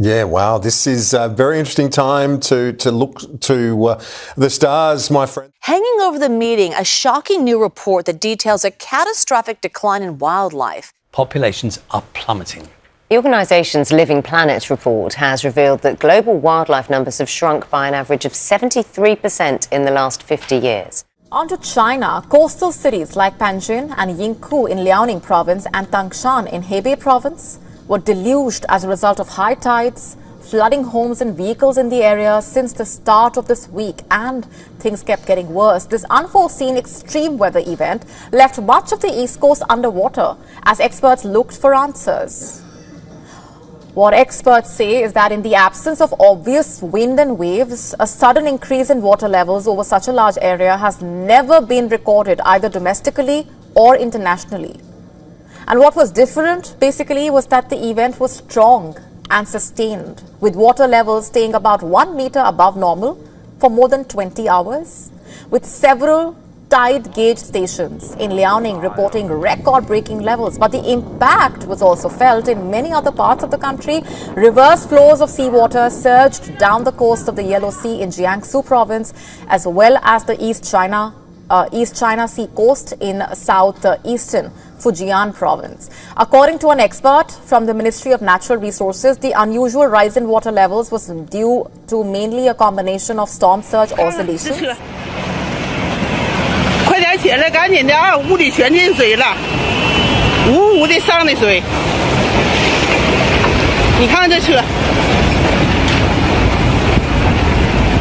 Yeah, wow. This is a very interesting time to look to the stars, my friend. Hanging over the meeting, a shocking new report that details a catastrophic decline in wildlife. Populations are plummeting. The organisation's Living Planet report has revealed that global wildlife numbers have shrunk by an average of 73% in the last 50 years. On to China. Coastal cities like Panjin and Yingkou in Liaoning province and Tangshan in Hebei province were deluged as a result of high tides, flooding homes and vehicles in the area since the start of this week, and things kept getting worse. This unforeseen extreme weather event left much of the East Coast underwater as experts looked for answers. What experts say is that in the absence of obvious wind and waves, a sudden increase in water levels over such a large area has never been recorded either domestically or internationally. And what was different, basically, was that the event was strong and sustained, with water levels staying about 1 meter above normal for more than 20 hours, with several tide gauge stations in Liaoning reporting record-breaking levels. But the impact was also felt in many other parts of the country. Reverse flows of seawater surged down the coast of the Yellow Sea in Jiangsu province, as well as the East China Sea coast in southeastern Fujian province. According to an expert from the Ministry of Natural Resources, the unusual rise in water levels was due to mainly a combination of storm surge oscillations. 快点起来，赶紧的啊！屋里全进水了，呜呜的上的水。你看这车，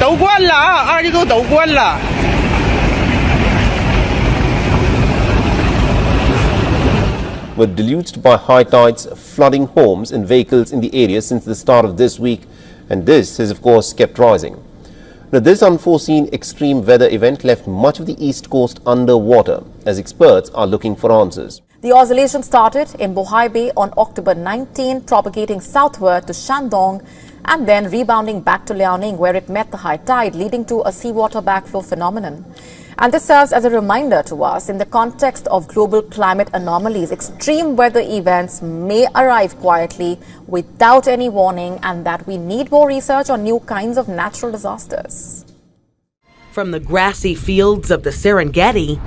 都灌了啊，二季度都灌了。 were deluged by high tides, flooding homes and vehicles in the area since the start of this week, and this has of course kept rising. Now, this unforeseen extreme weather event left much of the east coast underwater as experts are looking for answers. The oscillation started in Bohai Bay on October 19, propagating southward to Shandong and then rebounding back to Liaoning, where it met the high tide, leading to a seawater backflow phenomenon. And this serves as a reminder to us in the context of global climate anomalies. Extreme weather events may arrive quietly without any warning, and that we need more research on new kinds of natural disasters. From the grassy fields of the Serengeti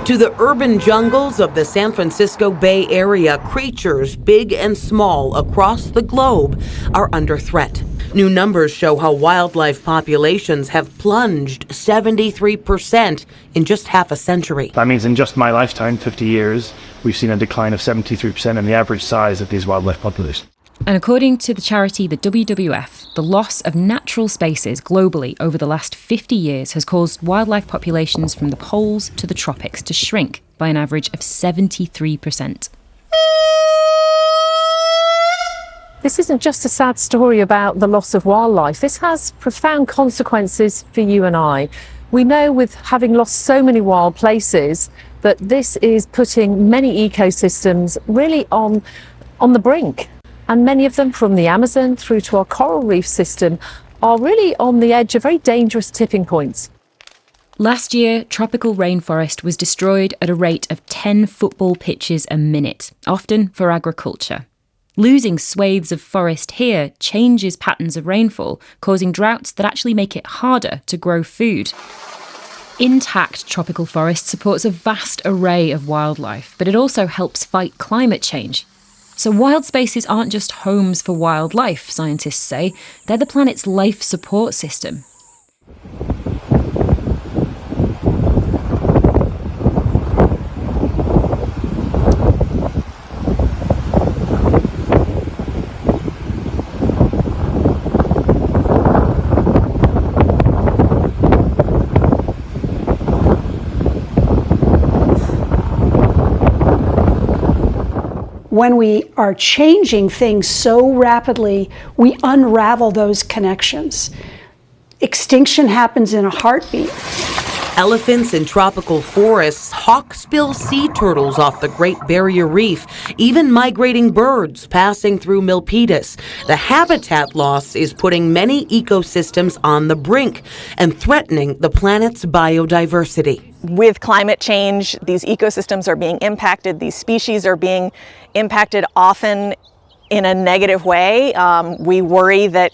to the urban jungles of the San Francisco Bay Area, creatures big and small across the globe are under threat. New numbers show how wildlife populations have plunged 73% in just half a century. That means in just my lifetime, 50 years, we've seen a decline of 73% in the average size of these wildlife populations. And according to the charity, the WWF, the loss of natural spaces globally over the last 50 years has caused wildlife populations from the poles to the tropics to shrink by an average of 73%. This isn't just a sad story about the loss of wildlife. This has profound consequences for you and I. We know, with having lost so many wild places, that this is putting many ecosystems really on the brink. And many of them, from the Amazon through to our coral reef system, are really on the edge of very dangerous tipping points. Last year, tropical rainforest was destroyed at a rate of 10 football pitches a minute, often for agriculture. Losing swathes of forest here changes patterns of rainfall, causing droughts that actually make it harder to grow food. Intact tropical forest supports a vast array of wildlife, but it also helps fight climate change. So wild spaces aren't just homes for wildlife, scientists say. They're the planet's life support system. When we are changing things so rapidly, we unravel those connections. Extinction happens in a heartbeat. Elephants in tropical forests, hawksbill sea turtles off the Great Barrier Reef, even migrating birds passing through Milpitas. The habitat loss is putting many ecosystems on the brink and threatening the planet's biodiversity. With climate change, these ecosystems are being impacted. These species are being impacted often in a negative way. We worry that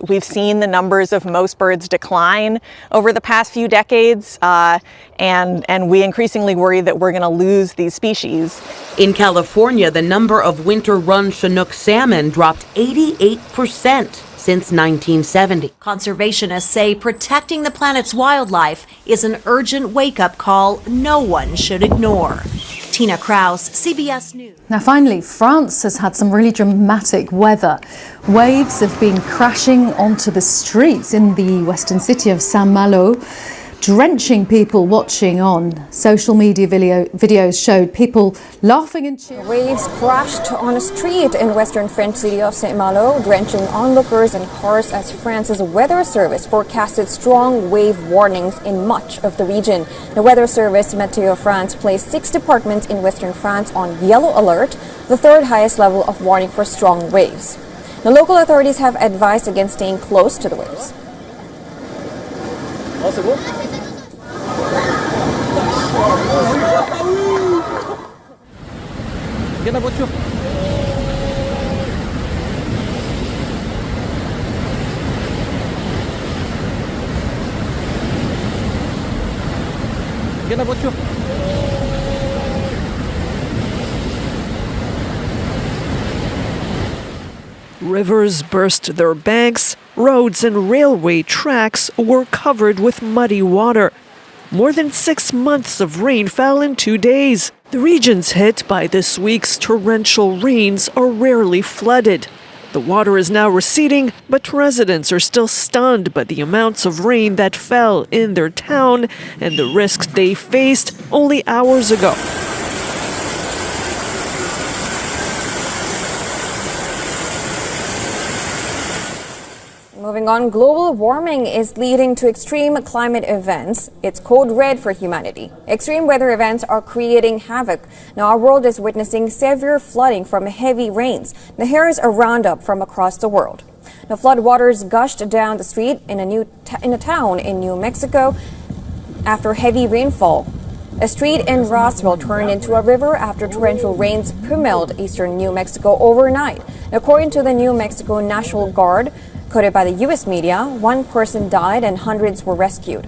we've seen the numbers of most birds decline over the past few decades, and we increasingly worry that we're going to lose these species. In California, the number of winter-run Chinook salmon dropped 88% since 1970. Conservationists say protecting the planet's wildlife is an urgent wake-up call no one should ignore. Tina Kraus, CBS News. Now finally, France has had some really dramatic weather. Waves have been crashing onto the streets in the western city of Saint-Malo, drenching people watching on. Social media videos showed people laughing and cheering. Waves crashed on a street in western French city of Saint-Malo, drenching onlookers and cars as France's weather service forecasted strong wave warnings in much of the region. The weather service, Météo France, placed 6 departments in western France on yellow alert, the third highest level of warning for strong waves. The local authorities have advised against staying close to the waves. Viens la voiture. Viens la voiture. Rivers burst their banks, roads and railway tracks were covered with muddy water. More than 6 months of rain fell in 2 days. The regions hit by this week's torrential rains are rarely flooded. The water is now receding, but residents are still stunned by the amounts of rain that fell in their town and the risks they faced only hours ago. Moving on, global warming is leading to extreme climate events. It's code red for humanity. Extreme weather events are creating havoc. Now our world is witnessing severe flooding from heavy rains. Now here is a roundup from across the world. The floodwaters gushed down the street in a town in New Mexico after heavy rainfall. A street in Roswell turned into a river after torrential rains pummeled eastern New Mexico overnight. According to the New Mexico National Guard, quoted by the U.S. media, 1 person died and hundreds were rescued.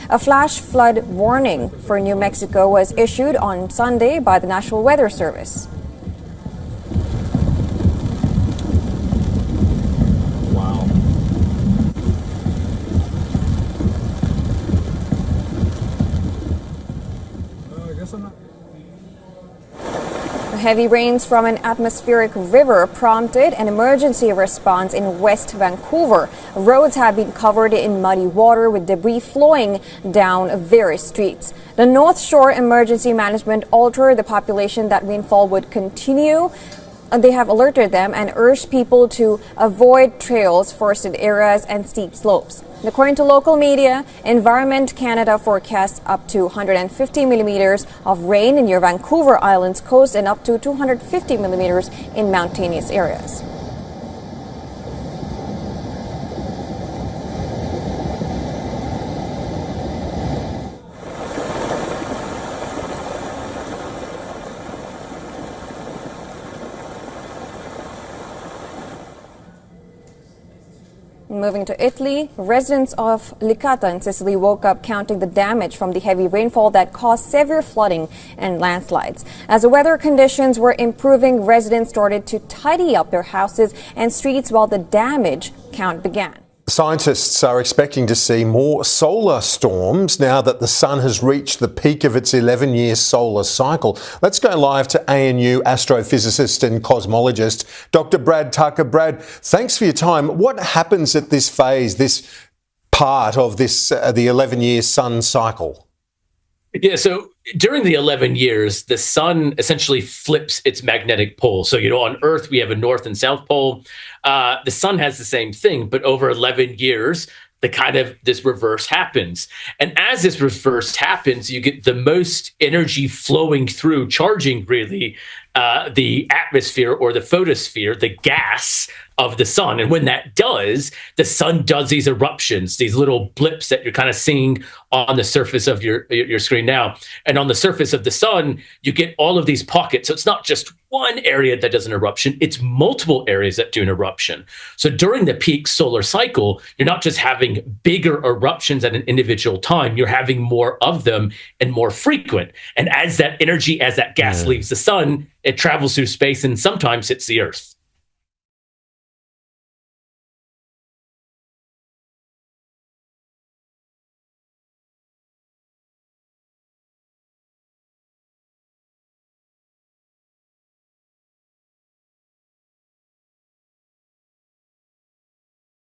A flash flood warning for New Mexico was issued on Sunday by the National Weather Service. Heavy rains from an atmospheric river prompted an emergency response in West Vancouver. Roads have been covered in muddy water with debris flowing down various streets. The North Shore Emergency Management altered the population that rainfall would continue. They have alerted them and urged people to avoid trails, forested areas, and steep slopes. According to local media, Environment Canada forecasts up to 150 millimeters of rain near Vancouver Island's coast and up to 250 millimeters in mountainous areas. Moving to Italy, residents of Licata in Sicily woke up counting the damage from the heavy rainfall that caused severe flooding and landslides. As the weather conditions were improving, residents started to tidy up their houses and streets while the damage count began. Scientists are expecting to see more solar storms now that the sun has reached the peak of its 11-year solar cycle. Let's go live to ANU astrophysicist and cosmologist, Dr. Brad Tucker. Brad, thanks for your time. What happens at this phase, this part of this, the 11-year sun cycle? Yeah, so during the 11 years, the sun essentially flips its magnetic pole. So, on Earth, we have a north and south pole. The sun has the same thing, but over 11 years, this reverse happens. And as this reverse happens, you get the most energy flowing through, charging really the atmosphere or the photosphere, the gas of the sun. And when that does, the sun does these eruptions, these little blips that you're kind of seeing on the surface of your screen now. And on the surface of the sun, you get all of these pockets. So it's not just one area that does an eruption, it's multiple areas that do an eruption. So during the peak solar cycle, you're not just having bigger eruptions at an individual time, you're having more of them and more frequent. And as that energy, as that gas leaves the sun, it travels through space and sometimes hits the Earth.